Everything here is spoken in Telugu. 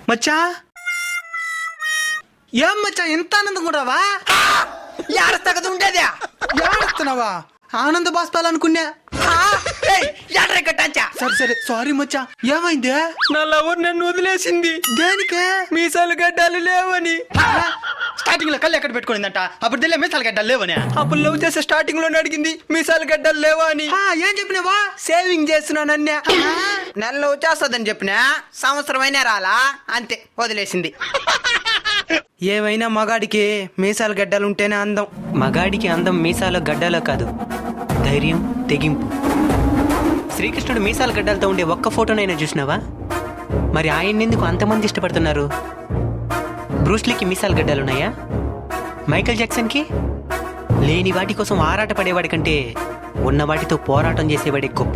మచ్చా ఏం మచ్చా ఎంత ఆనందంగా ఉండవా? ఏడస్తా కదా ఉండేది. ఏడుస్తున్నావా? ఆనంద బాష్పాలు అనుకున్నా. సరే సరే సారీ మచ్చా. ఏమైంది? నా లవర్ నన్ను వదిలేసింది. దేనికే? మీసాలు గడ్డాలు లేవని. స్టార్టింగ్ లో కళ్ళు ఎక్కడ పెట్టుకునిందంట, అప్పుడు తెలియ మీసాలు గడ్డలు లేవని. అప్పుడు లవ్ చేసే స్టార్టింగ్ లోనే అడిగింది మీసాలు గడ్డలు లేవా అని. ఏం చెప్పినావా? సేవింగ్ చేస్తున్నానన్నే. నెల లవ్ చేస్తుందని చెప్పినా సంవత్సరం అయినా రాలా, అంతే వదిలేసింది. ఏమైనా మగాడికి మీసాలు గడ్డలు ఉంటేనే అందం. మగాడికి అందం మీసాల గడ్డలో కాదు, ధైర్యం, తెగింపు. శ్రీకృష్ణుడు మీసాల గడ్డలతో ఉండే ఒక్క ఫోటోనైనా చూసినావా? మరి ఆయన్నెందుకు అంతమంది ఇష్టపడుతున్నారు? బ్రూస్లీకి మీసాల గడ్డలున్నాయా? మైకేల్ జాక్సన్కి? లేని వాటి కోసం ఆరాట పడేవాడి కంటే ఉన్న వాటితో పోరాటం చేసేవాడే గొప్ప.